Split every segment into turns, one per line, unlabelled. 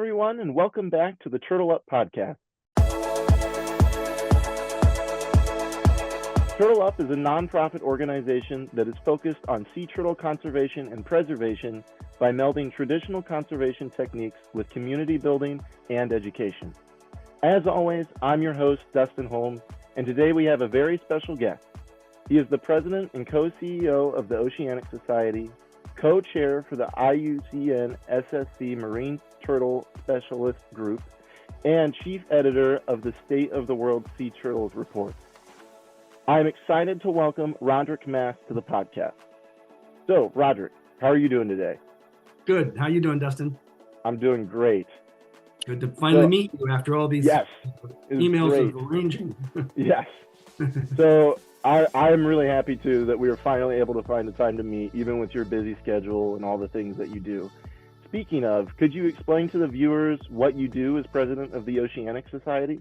everyone, and welcome back to the Turtle Up podcast. Turtle Up is a nonprofit organization that is focused on sea turtle conservation and preservation by melding traditional conservation techniques with community building and education. As always, I'm your host, Dustin Holmes, and today we have a very special guest. He is the president and co-CEO of the Oceanic Society, co-chair for the IUCN SSC Marine Turtle Specialist Group, and chief editor of the State of the World Sea Turtles Report. I'm excited to welcome Roderic Mast to the podcast. So, Roderic, how are you doing today?
Good. How are you doing, Dustin?
I'm doing great.
Good to finally meet you after all these emails of arranging.
Yes. So I'm really happy too that we were finally able to find the time to meet, even with your busy schedule and all the things that you do. Speaking of, could you explain to the viewers what you do as president of the Oceanic Society?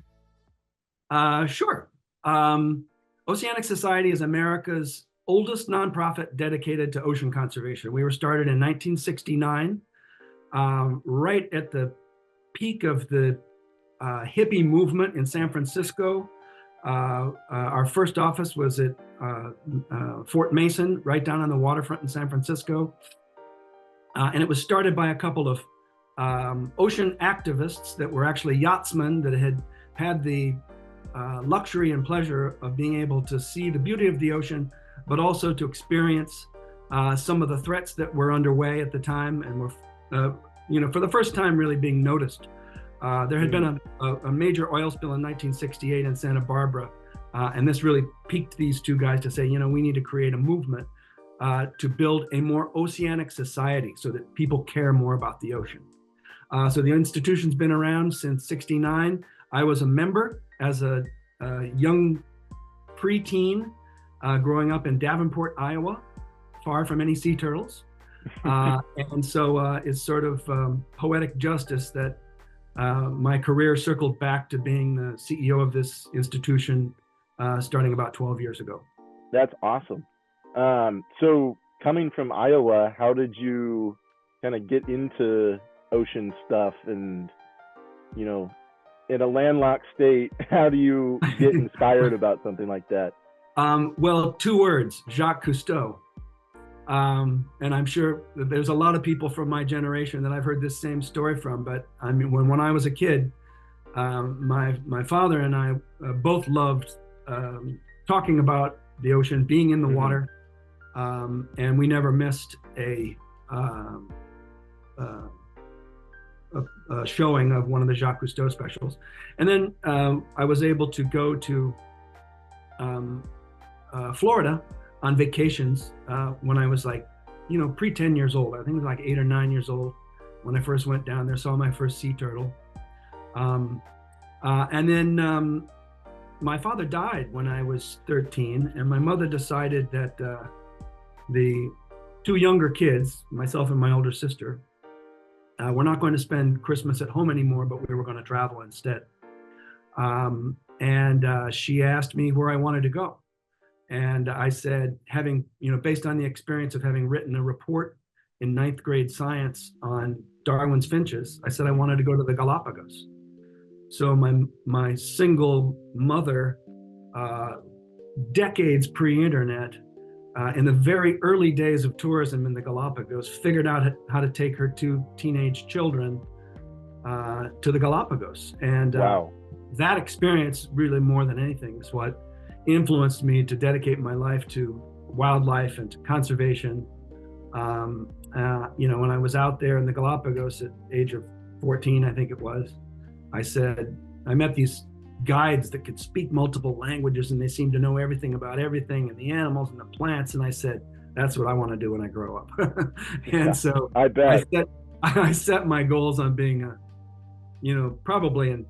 Sure. Oceanic Society is America's oldest nonprofit dedicated to ocean conservation. We were started in 1969, right at the peak of the hippie movement in San Francisco. Our first office was at Fort Mason, right down on the waterfront in San Francisco. And it was started by a couple of ocean activists that were actually yachtsmen that had the luxury and pleasure of being able to see the beauty of the ocean, but also to experience some of the threats that were underway at the time and were, for the first time really being noticed. There had been a major oil spill in 1968 in Santa Barbara, and this really piqued these two guys to say, we need to create a movement to build a more oceanic society so that people care more about the ocean. So the institution's been around since '69. I was a member as a young preteen growing up in Davenport, Iowa, far from any sea turtles. And so it's sort of poetic justice that my career circled back to being the CEO of this institution starting about 12 years ago.
That's awesome. So coming from Iowa, how did you kind of get into ocean stuff? And, in a landlocked state, how do you get inspired about something like that?
Well, two words, Jacques Cousteau. And I'm sure that there's a lot of people from my generation that I've heard this same story from. But I mean, when I was a kid, my father and I both loved talking about the ocean, being in the water, and we never missed a showing of one of the Jacques Cousteau specials. And then I was able to go to Florida on vacations when I was pre 10 years old. I think it was like 8 or 9 years old when I first went down there, saw my first sea turtle. And then my father died when I was 13, and my mother decided that the two younger kids, myself and my older sister, we're not going to spend Christmas at home anymore, but we were going to travel instead. And she asked me where I wanted to go. And I said, based on the experience of having written a report in 9th grade science on Darwin's finches, I said I wanted to go to the Galapagos. So my single mother, decades pre-internet, in the very early days of tourism in the Galapagos, figured out how to take her two teenage children to the Galapagos. And
wow.
That experience, really more than anything, is what influenced me to dedicate my life to wildlife and to conservation. When I was out there in the Galapagos at age of 14, I think it was, I met these guides that could speak multiple languages, and they seemed to know everything about everything and the animals and the plants. And I said, that's what I want to do when I grow up. And so
I bet
I set my goals on being probably in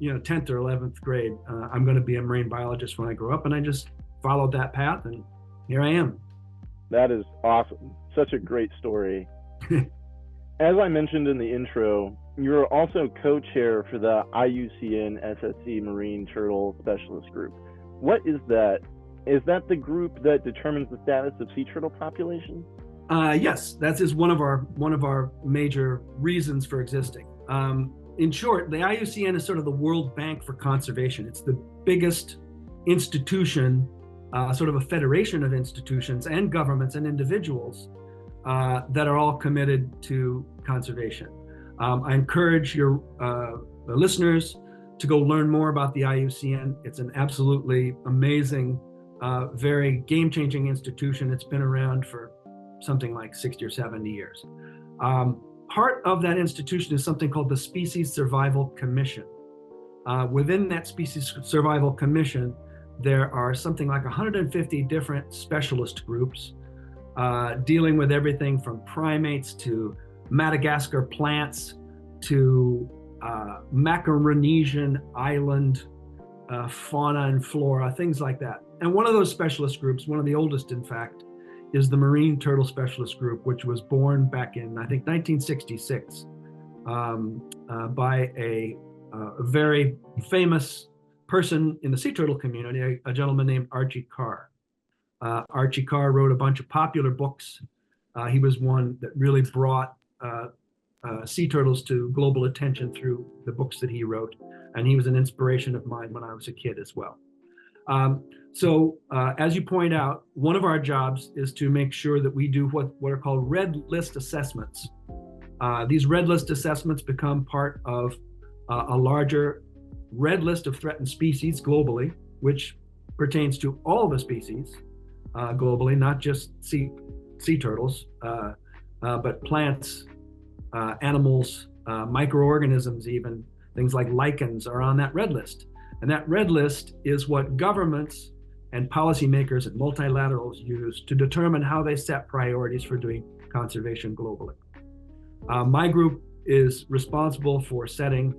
10th or 11th grade, I'm going to be a marine biologist when I grow up. And I just followed that path, and here I am.
That is awesome. Such a great story. As I mentioned in the intro, you're also co-chair for the IUCN SSC Marine Turtle Specialist Group. What is that? Is that the group that determines the status of sea turtle populations?
Yes, that is one of our major reasons for existing. in short, the IUCN is sort of the World Bank for conservation. It's the biggest institution, sort of a federation of institutions and governments and individuals that are all committed to conservation. I encourage your listeners to go learn more about the IUCN. It's an absolutely amazing, very game-changing institution. It's been around for something like 60 or 70 years. Part of that institution is something called the Species Survival Commission. Within that Species Survival Commission, there are something like 150 different specialist groups dealing with everything from primates to Madagascar plants to Macaronesian island fauna and flora, things like that. And one of those specialist groups, one of the oldest in fact, is the Marine Turtle Specialist Group, which was born back in, I think, 1966 by a very famous person in the sea turtle community, a gentleman named Archie Carr. Archie Carr wrote a bunch of popular books. He was one that really brought sea turtles to global attention through the books that he wrote. And he was an inspiration of mine when I was a kid as well. So as you point out, one of our jobs is to make sure that we do what are called red list assessments. These red list assessments become part of a larger red list of threatened species globally, which pertains to all the species globally, not just sea turtles, but plants, animals, microorganisms, even things like lichens are on that red list. And that red list is what governments and policymakers and multilaterals use to determine how they set priorities for doing conservation globally. My group is responsible for doing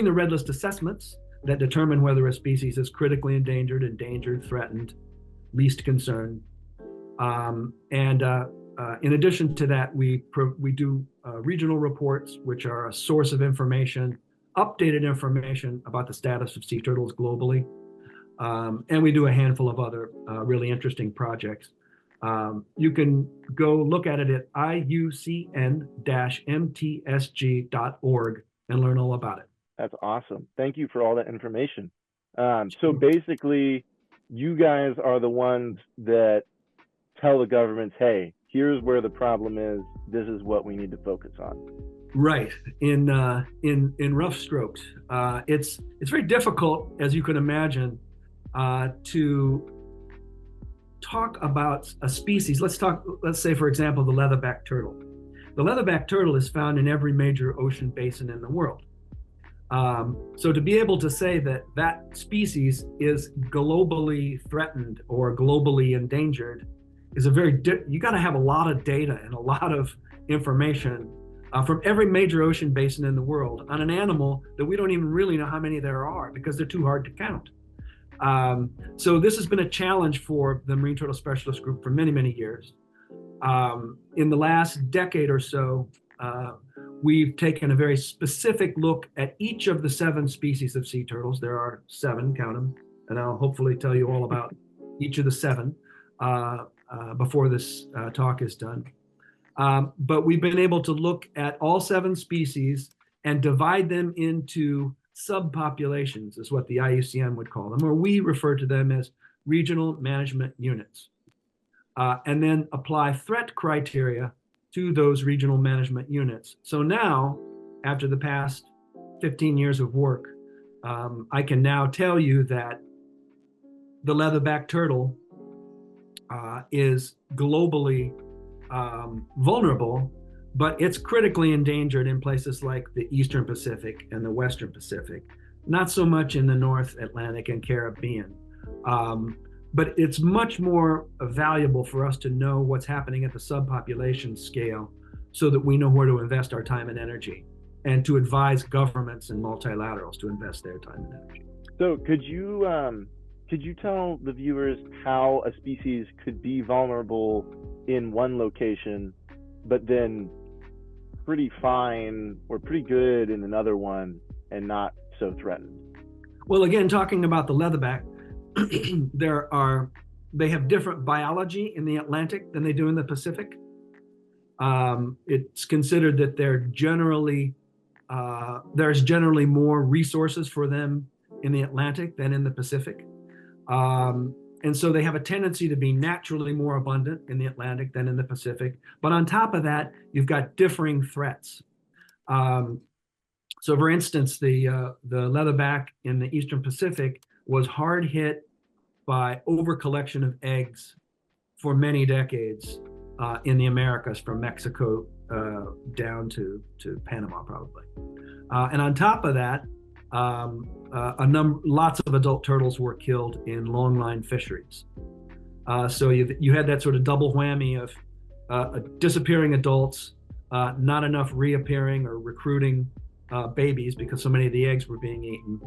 the red list assessments that determine whether a species is critically endangered, threatened, least concern. In addition to that, we do regional reports, which are a source of information, updated information about the status of sea turtles globally. And we do a handful of other really interesting projects. You can go look at it at iucn-mtsg.org and learn all about it.
That's awesome. Thank you for all that information. So basically, you guys are the ones that tell the governments, hey, here's where the problem is. This is what we need to focus on.
Right. In rough strokes, it's very difficult, as you can imagine, to talk about a species. Let's say, for example, the leatherback turtle. The leatherback turtle is found in every major ocean basin in the world. So to be able to say that species is globally threatened or globally endangered is you got to have a lot of data and a lot of information from every major ocean basin in the world on an animal that we don't even really know how many there are because they're too hard to count. So this has been a challenge for the Marine Turtle Specialist Group for many, many years. In the last decade or so, we've taken a very specific look at each of the 7 species of sea turtles. There are 7, count them, and I'll hopefully tell you all about each of the 7 before this talk is done. But we've been able to look at all 7 species and divide them into subpopulations, is what the IUCN would call them, or we refer to them as regional management units, and then apply threat criteria to those regional management units. So now, after the past 15 years of work, I can now tell you that the leatherback turtle is globally vulnerable, but it's critically endangered in places like the Eastern Pacific and the Western Pacific, not so much in the North Atlantic and Caribbean. But it's much more valuable for us to know what's happening at the subpopulation scale so that we know where to invest our time and energy, and to advise governments and multilaterals to invest their time and energy.
So could you tell the viewers how a species could be vulnerable in one location, but then pretty fine or pretty good in another one and not so threatened?
Well, again, talking about the leatherback, they have different biology in the Atlantic than they do in the Pacific. It's considered that they're generally there's generally more resources for them in the Atlantic than in the Pacific. And so they have a tendency to be naturally more abundant in the Atlantic than in the Pacific. But on top of that, you've got differing threats. So for instance, the leatherback in the Eastern Pacific was hard hit by overcollection of eggs for many decades in the Americas, from Mexico down to Panama, probably. And on top of that, lots of adult turtles were killed in longline fisheries. So you had that sort of double whammy of disappearing adults, not enough reappearing or recruiting babies because so many of the eggs were being eaten.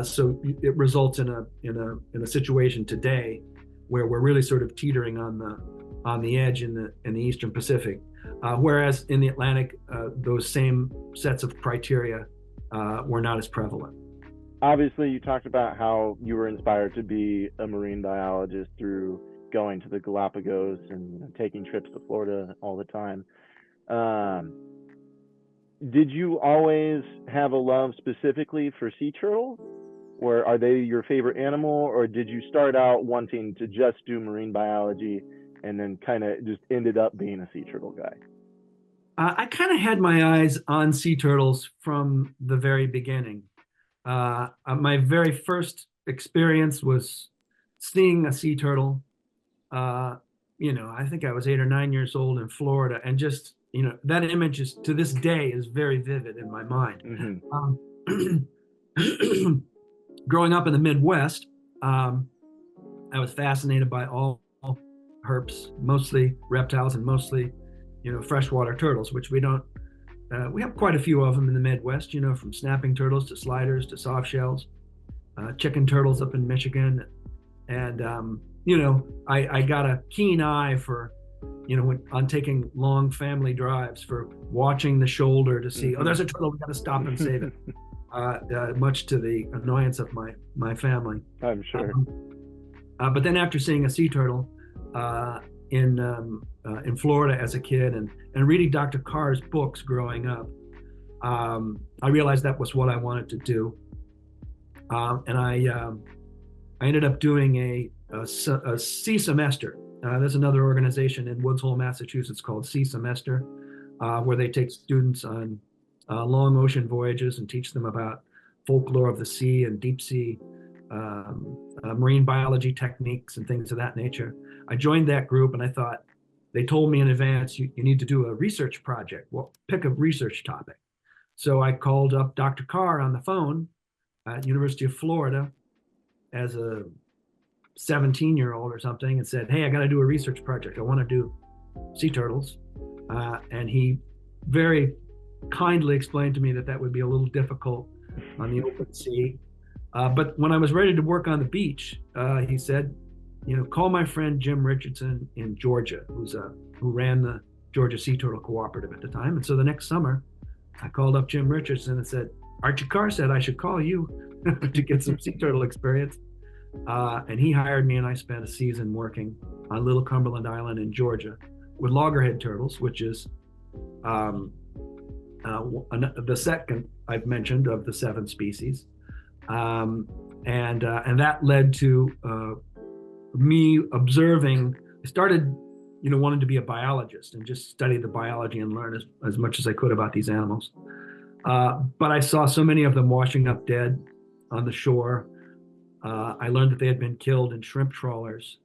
So it results in a situation today where we're really sort of teetering on the edge in the Eastern Pacific, whereas in the Atlantic, those same sets of criteria were not as prevalent.
Obviously, you talked about how you were inspired to be a marine biologist through going to the Galapagos and taking trips to Florida all the time. Did you always have a love specifically for sea turtles? Or are they your favorite animal? Or did you start out wanting to just do marine biology and then kind of just ended up being a sea turtle guy?
I kind of had my eyes on sea turtles from the very beginning. My very first experience was seeing a sea turtle. I think I was 8 or 9 years old in Florida, and just that image is to this day is very vivid in my mind.
Mm-hmm.
Growing up in the Midwest, I was fascinated by all herps, mostly reptiles and mostly freshwater turtles, which we don't. We have quite a few of them in the Midwest, from snapping turtles to sliders to soft shells, chicken turtles up in Michigan. And, I got a keen eye for, on taking long family drives, for watching the shoulder to see, oh, there's a turtle, we got to stop and save it, much to the annoyance of my family.
I'm sure.
But then after seeing a sea turtle in Florida as a kid and reading Dr. Carr's books growing up, I realized that was what I wanted to do. And I ended up doing a sea semester. There's another organization in Woods Hole, Massachusetts called Sea Semester, where they take students on long ocean voyages and teach them about folklore of the sea and deep sea marine biology techniques and things of that nature. I joined that group, and I thought, they told me in advance, you need to do a research project. Well, pick a research topic. So I called up Dr. Carr on the phone at University of Florida as a 17-year-old or something and said, hey, I got to do a research project. I want to do sea turtles. And he very kindly explained to me that would be a little difficult on the open sea. But when I was ready to work on the beach, he said, call my friend Jim Richardson in Georgia, who ran the Georgia Sea Turtle Cooperative at the time. And so the next summer, I called up Jim Richardson and said, Archie Carr said I should call you to get some sea turtle experience. And he hired me, and I spent a season working on Little Cumberland Island in Georgia with loggerhead turtles, which is the second I've mentioned of the 7 species. And that led to me observing. I started, wanting to be a biologist and just study the biology and learn as much as I could about these animals. But I saw so many of them washing up dead on the shore. I learned that they had been killed in shrimp trawlers.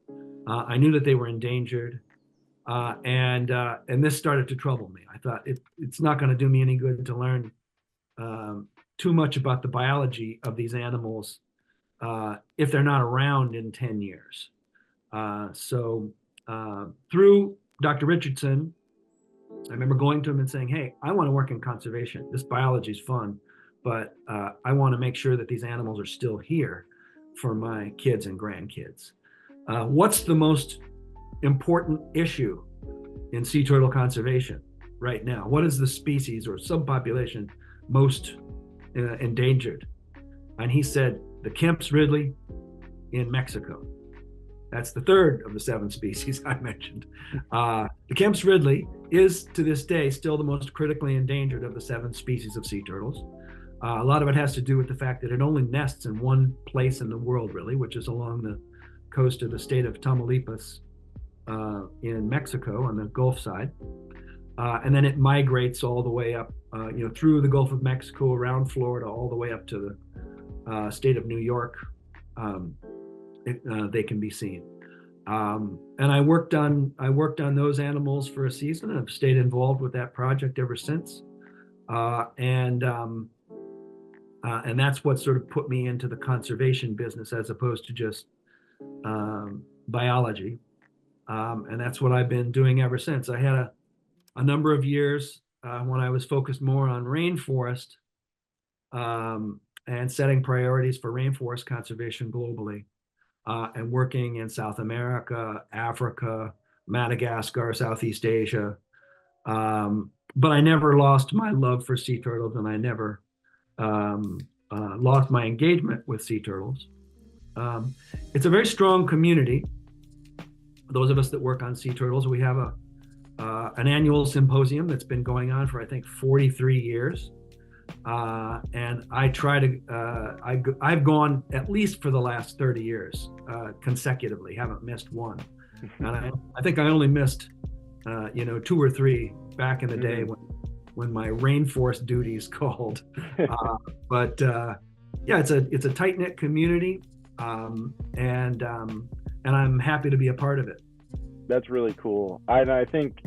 I knew that they were endangered. And this started to trouble me. I thought it's not going to do me any good to learn too much about the biology of these animals if they're not around in 10 years. So through Dr. Richardson, I remember going to him and saying, hey, I want to work in conservation. This biology is fun, but I want to make sure that these animals are still here for my kids and grandkids. What's the most important issue in sea turtle conservation right now? What is the species or subpopulation most endangered? And he said, the Kemp's Ridley in Mexico. That's the third of the 7 species I mentioned. The Kemp's Ridley is, to this day, still the most critically endangered of the 7 species of sea turtles. A lot of it has to do with the fact that it only nests in one place in the world, really, which is along the coast of the state of Tamaulipas in Mexico on the Gulf side. And then it migrates all the way up, through the Gulf of Mexico, around Florida, all the way up to the state of New York. They can be seen. And I worked on those animals for a season, and I've stayed involved with that project ever since. And that's what sort of put me into the conservation business as opposed to just biology. And that's what I've been doing ever since. I had a number of years when I was focused more on rainforest and setting priorities for rainforest conservation globally, and working in South America, Africa, Madagascar, Southeast Asia. But I never lost my love for sea turtles, and I never lost my engagement with sea turtles. It's a very strong community. Those of us that work on sea turtles, we have an annual symposium that's been going on for, I think, 43 years. And I try to, I've gone at least for the last 30 years consecutively, haven't missed one. And I think I only missed, 2 or 3 back in the day when my rainforest duties called. But yeah, it's a tight-knit community, and I'm happy to be a part of it.
That's really cool. I think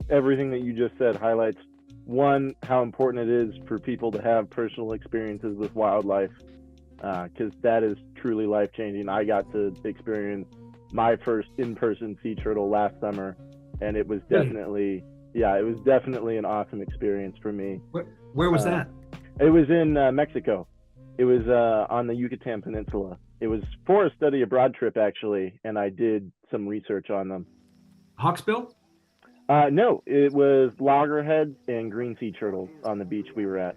everything that you just said highlights, one, how important it is for people to have personal experiences with wildlife, because that is truly life-changing. I got to experience my first in-person sea turtle last summer, and it was definitely, it was definitely an awesome experience for me.
Where was that?
It was in Mexico. It was on the Yucatan Peninsula. It was for a study abroad trip, actually, and I did some research on them.
Hawksbill?
No, it was loggerheads and green sea turtles on the beach we were at.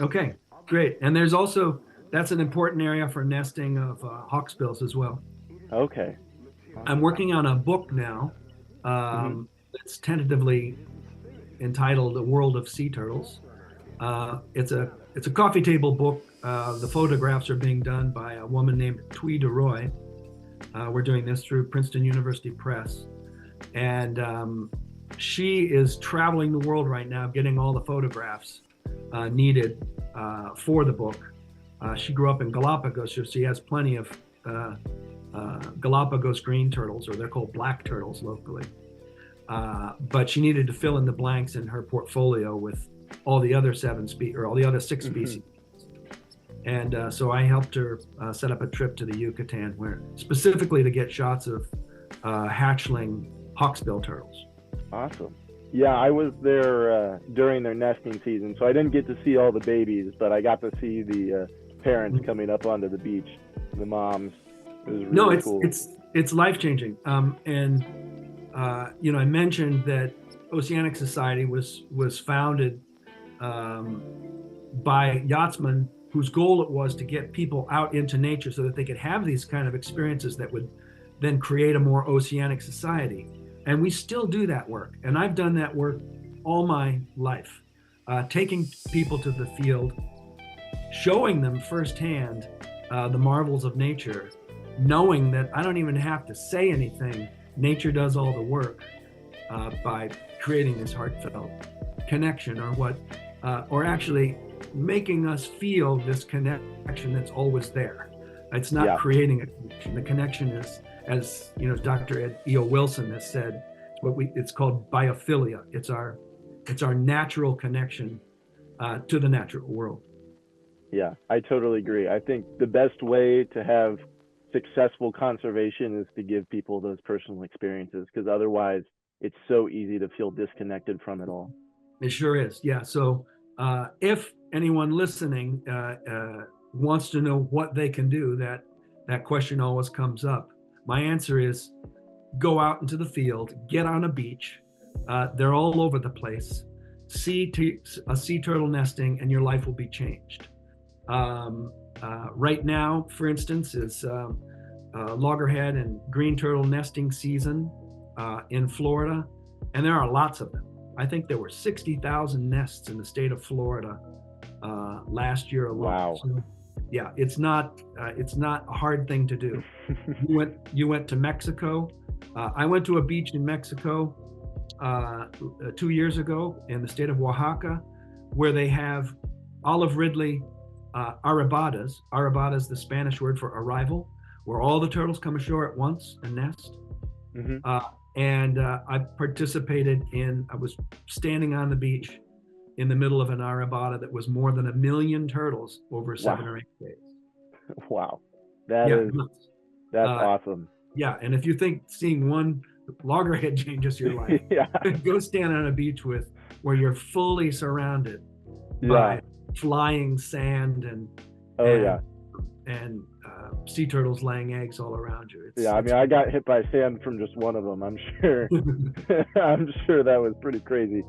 Okay,
great. And there's also, that's an important area for nesting of hawksbills as well.
Okay.
I'm working on a book now that's tentatively entitled "The World of Sea Turtles." It's a coffee table book. The photographs are being done by a woman named Thuy de Roy. We're doing this through Princeton University Press. And she is traveling the world right now, getting all the photographs needed for the book. She grew up in Galapagos, so she has plenty of Galapagos green turtles, or they're called black turtles locally. But she needed to fill in the blanks in her portfolio with all the other 6 species. And so I helped her set up a trip to the Yucatan, where specifically to get shots of hatchling hawksbill turtles.
Awesome. Yeah, I was there during their nesting season, so I didn't get to see all the babies, but I got to see the parents coming up onto the beach, the moms. It was really cool.
It's life-changing. And I mentioned that Oceanic Society was founded by yachtsmen whose goal it was to get people out into nature so that they could have these kind of experiences that would then create a more oceanic society. And we still do that work. And I've done that work all my life, taking people to the field, showing them firsthand the marvels of nature, knowing that I don't even have to say anything. Nature does all the work by creating this heartfelt connection, or actually making us feel this connection that's always there. It's not creating a connection. The connection is, as Dr. Ed E.O. Wilson has said, it's called biophilia. It's our natural connection to the natural world.
Yeah, I totally agree. I think the best way to have successful conservation is to give people those personal experiences, because otherwise it's so easy to feel disconnected from it all.
It sure is. Yeah. So if anyone listening wants to know what they can do, that question always comes up. My answer is go out into the field, get on a beach. They're all over the place. See a sea turtle nesting, and your life will be changed. Right now, for instance, is loggerhead and green turtle nesting season in Florida, and there are lots of them. I think there were 60,000 nests in the state of Florida last year alone.
Wow.
So, yeah, it's not a hard thing to do. You went to Mexico. I went to a beach in Mexico 2 years ago in the state of Oaxaca, where they have olive ridley arribadas. Arribada is the Spanish word for arrival, where all the turtles come ashore at once and nest.
Mm-hmm.
I participated I was standing on the beach in the middle of an arribada that was more than 1 million turtles over 7 or 8 days.
Wow. That's awesome.
Yeah, and if you think seeing one loggerhead changes your life, go stand on a beach where you're fully surrounded by flying sand and sea turtles laying eggs all around you.
I got hit by sand from just one of them. I'm sure. I'm sure that was pretty crazy.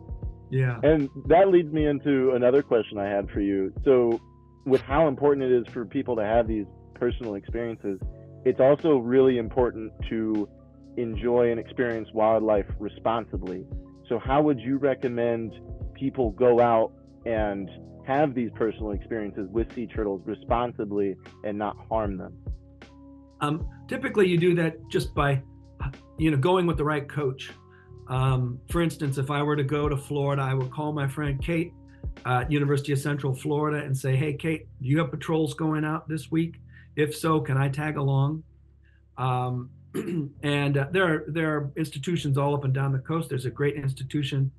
Yeah.
And that leads me into another question I had for you. So, with how important it is for people to have these personal experiences, it's also really important to enjoy and experience wildlife responsibly. So how would you recommend people go out and have these personal experiences with sea turtles responsibly and not harm them?
Typically you do that just by going with the right coach. For instance, if I were to go to Florida, I would call my friend Kate at University of Central Florida and say, hey Kate, do you have patrols going out this week? If so, can I tag along? And there are institutions all up and down the coast. There's a great institution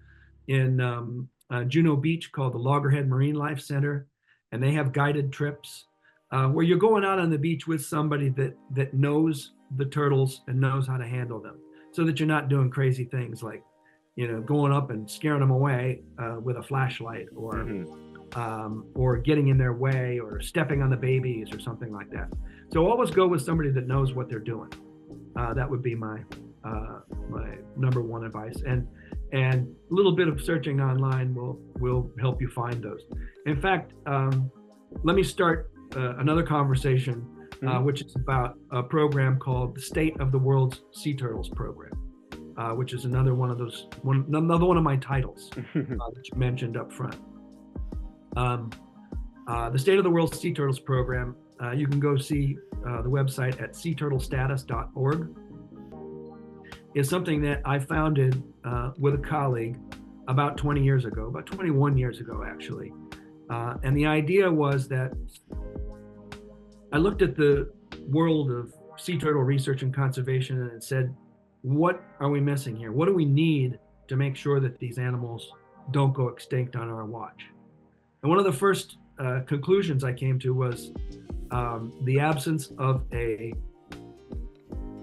in Juno Beach called the Loggerhead Marine Life Center, and they have guided trips where you're going out on the beach with somebody that knows the turtles and knows how to handle them, so that you're not doing crazy things like, going up and scaring them away with a flashlight, or getting in their way, or stepping on the babies or something like that. So always go with somebody that knows what they're doing. That would be my number one advice. And a little bit of searching online will help you find those. In fact, let me start another conversation, which is about a program called the State of the World's Sea Turtles Program, which is another one of my titles that you mentioned up front. The State of the World's Sea Turtles Program, you can go see the website at seaturtlestatus.org, is something that I founded with a colleague about 21 years ago, actually. And the idea was that I looked at the world of sea turtle research and conservation and said, what are we missing here? What do we need to make sure that these animals don't go extinct on our watch? And one of the first conclusions I came to was the absence of a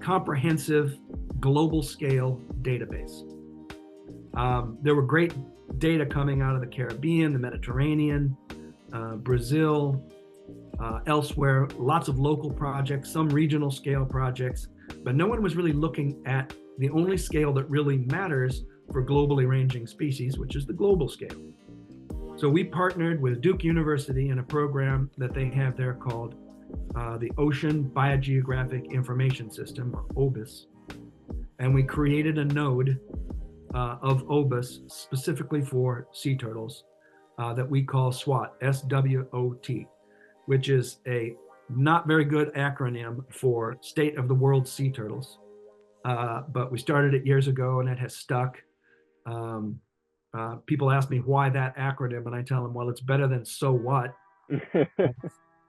comprehensive global scale database. There were great data coming out of the Caribbean, the Mediterranean, Brazil, elsewhere, lots of local projects, some regional scale projects, but no one was really looking at the only scale that really matters for globally ranging species, which is the global scale. So we partnered with Duke University in a program that they have there called the Ocean Biogeographic Information System, or OBIS. And we created a node of OBIS specifically for sea turtles that we call SWOT, SWOT, which is a not very good acronym for State of the World Sea Turtles. But we started it years ago and it has stuck. People ask me why that acronym, and I tell them, well, it's better than so what,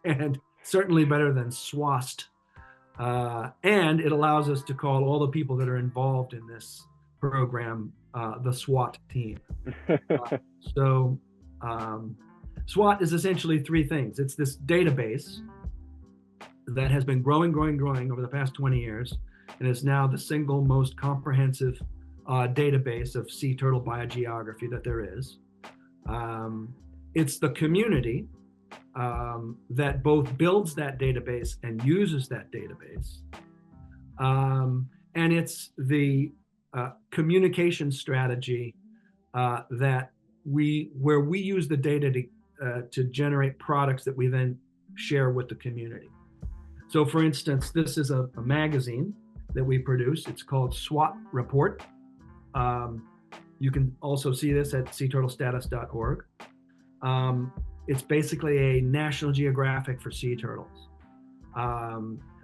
and certainly better than SWAST. And it allows us to call all the people that are involved in this program the SWAT team. So SWAT is essentially three things. It's this database that has been growing over the past 20 years, and is now the single most comprehensive database of sea turtle biogeography that there is. It's the community that both builds that database and uses that database. And it's the communication strategy where we use the data to generate products that we then share with the community. So for instance, this is a magazine that we produce. It's called SWOT Report. You can also see this at seaturtlestatus.org. It's basically a National Geographic for sea turtles.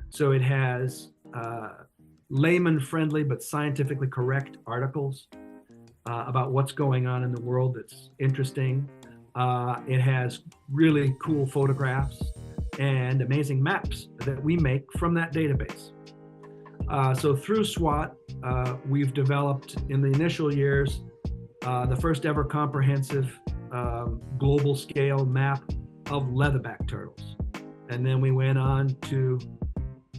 So it has layman-friendly but scientifically correct articles about what's going on in the world that's interesting. It has really cool photographs and amazing maps that we make from that database. So through SWOT, we've developed in the initial years the first ever comprehensive global scale map of leatherback turtles. And then we went on to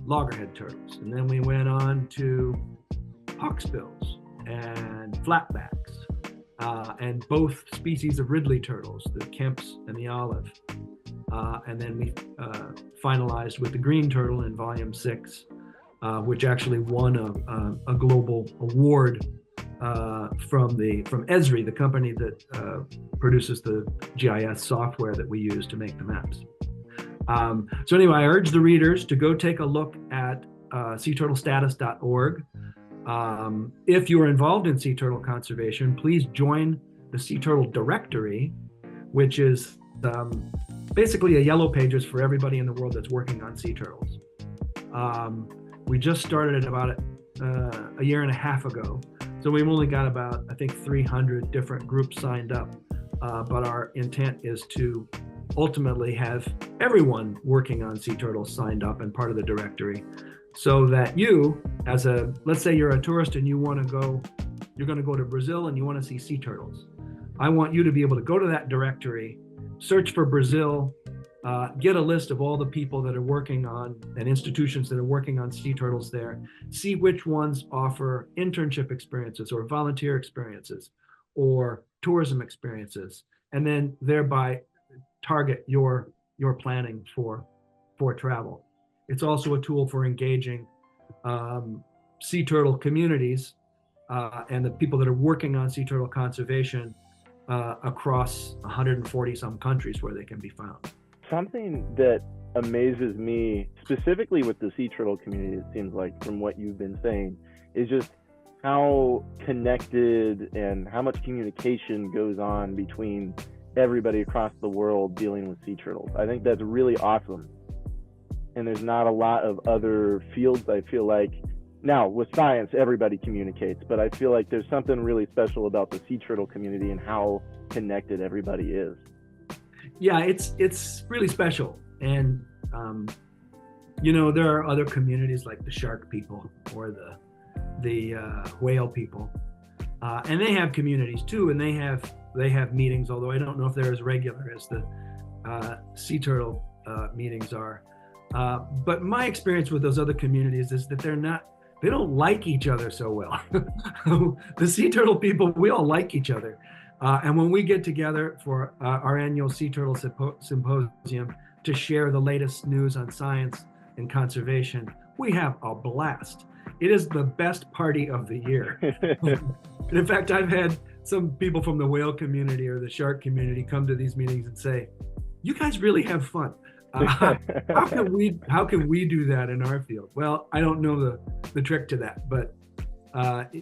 loggerhead turtles. And then we went on to hawksbills and flatbacks, and both species of Ridley turtles, the Kemps and the olive. And then we finalized with the green turtle in volume 6, which actually won a global award from Esri, the company that produces the GIS software that we use to make the maps. So anyway, I urge the readers to go take a look at seaturtlestatus.org. If you are involved in sea turtle conservation, please join the Sea Turtle Directory, which is basically a yellow pages for everybody in the world that's working on sea turtles. We just started it about a year and a half ago. So we've only got about, I think, 300 different groups signed up. But our intent is to ultimately have everyone working on sea turtles signed up and part of the directory, so that you, let's say you're a tourist and you're going to go to Brazil and you want to see sea turtles. I want you to be able to go to that directory, search for Brazil, get a list of all the people that are working on and institutions that are working on sea turtles there, see which ones offer internship experiences or volunteer experiences or tourism experiences, and then thereby target your planning for travel. It's also a tool for engaging sea turtle communities and the people that are working on sea turtle conservation across 140 some countries where they can be found.
Something that amazes me, specifically with the sea turtle community, it seems like from what you've been saying, is just how connected and how much communication goes on between everybody across the world dealing with sea turtles. I think that's really awesome. And there's not a lot of other fields, I feel like. Now, with science, everybody communicates, but I feel like there's something really special about the sea turtle community and how connected everybody is.
Yeah, it's really special. And, there are other communities like the shark people or the whale people. And they have communities too, and they have meetings, although I don't know if they're as regular as the sea turtle meetings are. But my experience with those other communities is that they don't like each other so well. The sea turtle people, we all like each other. And when we get together for our annual Sea Turtle Symposium to share the latest news on science and conservation, we have a blast. It is the best party of the year. And in fact, I've had some people from the whale community or the shark community come to these meetings and say, "You guys really have fun. How can we do that in our field?" Well, I don't know the trick to that, but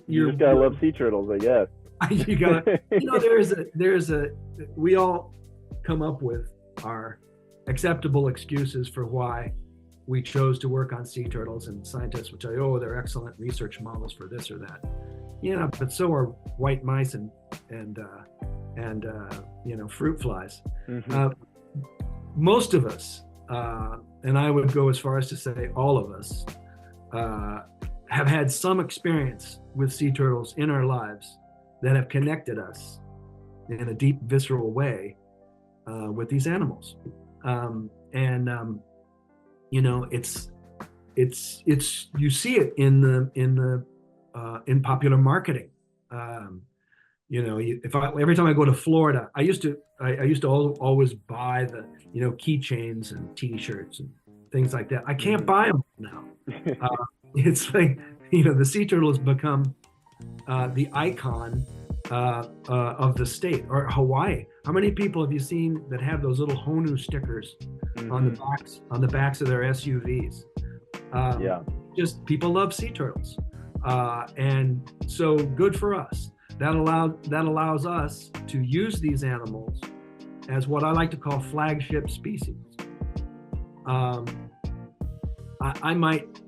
you just gotta love sea turtles, I guess.
You gotta, we all come up with our acceptable excuses for why we chose to work on sea turtles, and scientists will tell you, "Oh, they're excellent research models for this or that." Yeah, but so are white mice and fruit flies. Mm-hmm. Most of us, and I would go as far as to say all of us, have had some experience with sea turtles in our lives that have connected us in a deep, visceral way with these animals. It's you see it in popular marketing. Every time I go to Florida, I used to always buy the keychains and T-shirts and things like that. I can't buy them now. It's like the sea turtle has become the icon of the state. Or Hawaii. How many people have you seen that have those little Honu stickers on the backs of their SUVs?
Yeah.
Just people love sea turtles, and so good for us. That allows us to use these animals as what I like to call flagship species. I might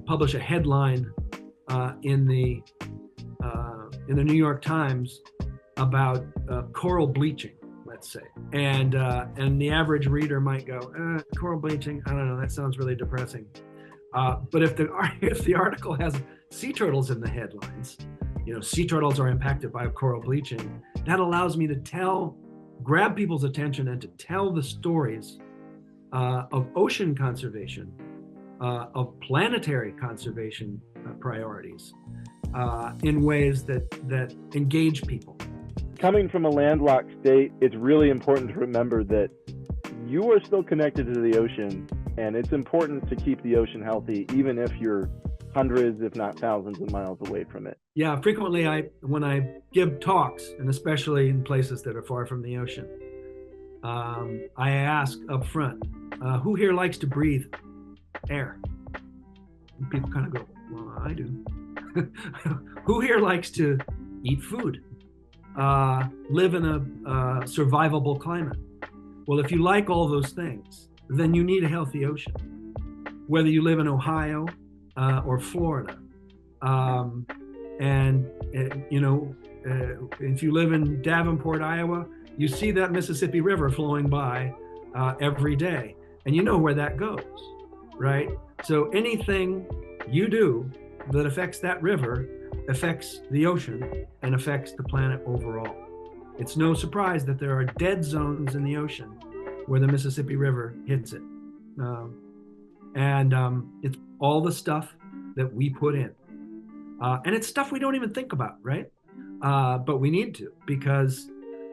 publish a headline in the New York Times about coral bleaching, let's say, and the average reader might go, coral bleaching, I don't know, that sounds really depressing. But if the article has sea turtles in the headlines, sea turtles are impacted by coral bleaching, that allows me to grab people's attention and to tell the stories of ocean conservation, of planetary conservation priorities in ways that engage people.
Coming from a landlocked state, it's really important to remember that you are still connected to the ocean, and it's important to keep the ocean healthy, even if you're hundreds, if not thousands of miles away from it.
Yeah, frequently when I give talks, and especially in places that are far from the ocean, I ask up front, who here likes to breathe air? And people kind of go, well, I do. Who here likes to eat food? Live in a survivable climate? Well, if you like all those things, then you need a healthy ocean. Whether you live in Ohio or Florida, if you live in Davenport, Iowa, you see that Mississippi River flowing by every day, and you know where that goes, right? So anything you do that affects that river affects the ocean and affects the planet overall. It's no surprise that there are dead zones in the ocean where the Mississippi River hits it. It's all the stuff that we put in. And it's stuff we don't even think about, right? But we need to, because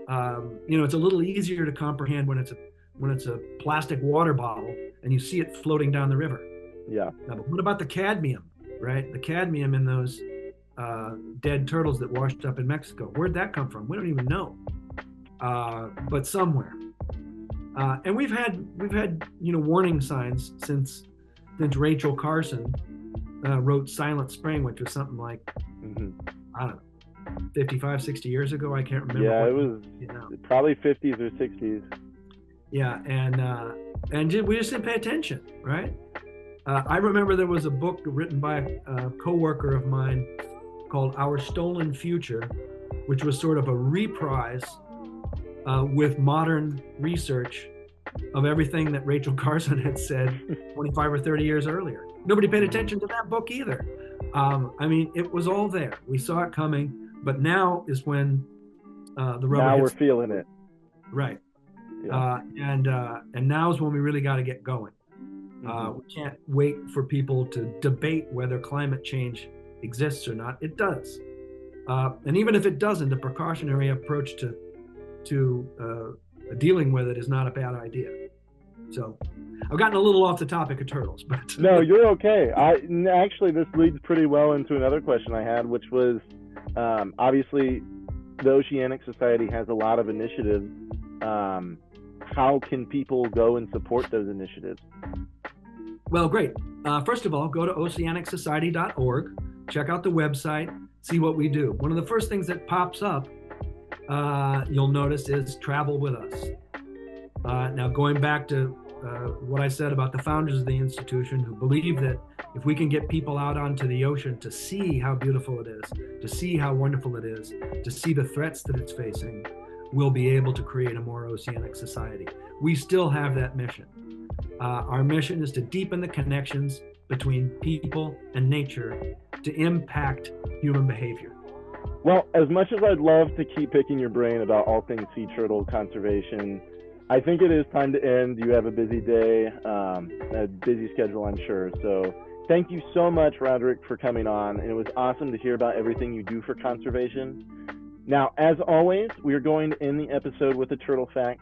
it's a little easier to comprehend when it's a plastic water bottle and you see it floating down the river.
Yeah.
But what about the cadmium, right? The cadmium in those dead turtles that washed up in Mexico. Where'd that come from? We don't even know. But somewhere. And we've had warning signs since Rachel Carson wrote Silent Spring, which was something like, I don't know, 55, 60 years ago. I can't remember.
Yeah, it was probably 50s or 60s.
Yeah, and we just didn't pay attention, right? I remember there was a book written by a coworker of mine called Our Stolen Future, which was sort of a reprise with modern research of everything that Rachel Carson had said 25 or 30 years earlier. Nobody paid attention to that book either. It was all there. We saw it coming, but now is when the rubber
Now
hits.
we're feeling it.
Right.
Yeah.
And now is when we really got to get going. We can't wait for people to debate whether climate change exists or not. It does. And even if it doesn't, a precautionary approach to dealing with it is not a bad idea. So I've gotten a little off the topic of turtles, but
no, you're okay. Actually, this leads pretty well into another question I had, which was obviously the Oceanic Society has a lot of initiatives. How can people go and support those initiatives?
Well, great. First of all, go to oceanicsociety.org, check out the website, see what we do. One of the first things that pops up, you'll notice, is travel with us. Now, going back to what I said about the founders of the institution, who believe that if we can get people out onto the ocean to see how beautiful it is, to see how wonderful it is, to see the threats that it's facing, we'll be able to create a more oceanic society. We still have that mission. Our mission is to deepen the connections between people and nature to impact human behavior.
Well, as much as I'd love to keep picking your brain about all things sea turtle conservation, I think it is time to end. You have a busy day, a busy schedule, I'm sure. So thank you so much, Roderic, for coming on. And it was awesome to hear about everything you do for conservation. Now, as always, we are going to end the episode with a turtle fact.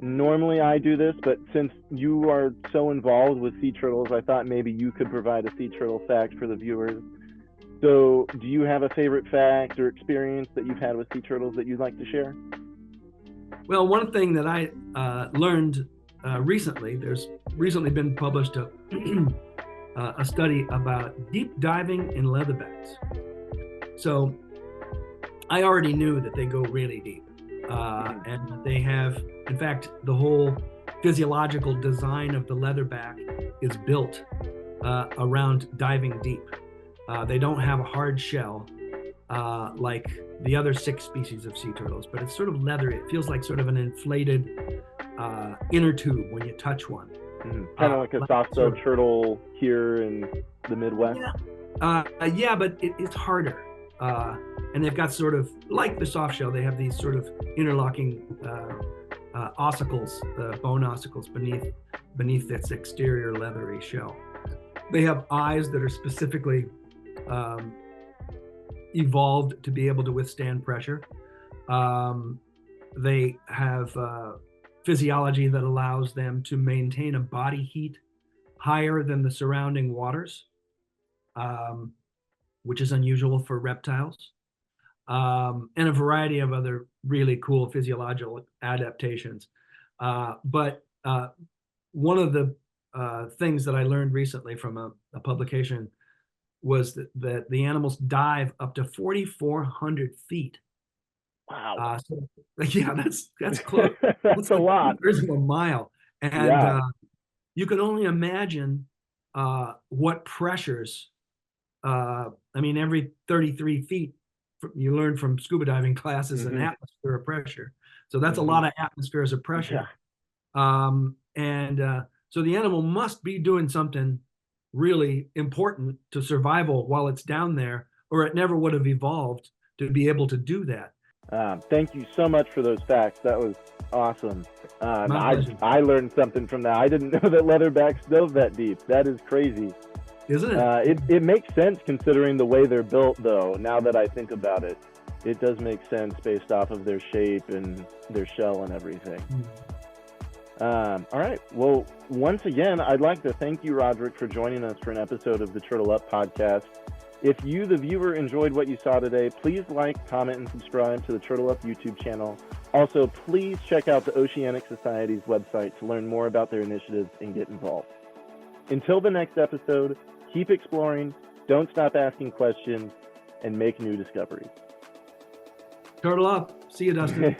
Normally I do this, but since you are so involved with sea turtles, I thought maybe you could provide a sea turtle fact for the viewers. So do you have a favorite fact or experience that you've had with sea turtles that you'd like to share?
Well, one thing that I learned recently, there's recently been published a study about deep diving in leatherbacks. So I already knew that they go really deep, and they have, in fact, the whole physiological design of the leatherback is built around diving deep. They don't have a hard shell like the other 6 species of sea turtles, but it's sort of leathery. It feels like sort of an inflated inner tube when you touch one.
Kind of like a soft-shelled turtle here in the Midwest.
Yeah, but it's harder. And they've got sort of, like the soft shell, they have these sort of interlocking ossicles, bone ossicles beneath its exterior leathery shell. They have eyes that are specifically evolved to be able to withstand pressure. They have physiology that allows them to maintain a body heat higher than the surrounding waters, which is unusual for reptiles, and a variety of other really cool physiological adaptations. But one of the things that I learned recently from a publication was that the animals dive up to 4,400 feet.
Wow.
So, yeah, that's close.
That's a lot.
There's a mile. And you can only imagine what pressures. I mean, every 33 feet, you learn from scuba diving classes an atmosphere of pressure. So that's a lot of atmospheres of pressure. So the animal must be doing something really important to survival while it's down there, or it never would have evolved to be able to do that.
Thank you so much for those facts. That was awesome. I learned something from that. I didn't know that leatherbacks dove that deep. That is crazy.
Isn't it?
It makes sense considering the way they're built, though. Now that I think about it, it does make sense based off of their shape and their shell and everything. All right. Well, once again, I'd like to thank you, Roderic, for joining us for an episode of the Turtle Up podcast. If you, the viewer, enjoyed what you saw today, please like, comment, and subscribe to the Turtle Up YouTube channel. Also, please check out the Oceanic Society's website to learn more about their initiatives and get involved. Until the next episode, keep exploring, don't stop asking questions, and make new discoveries.
Turtle up. See you, Dustin.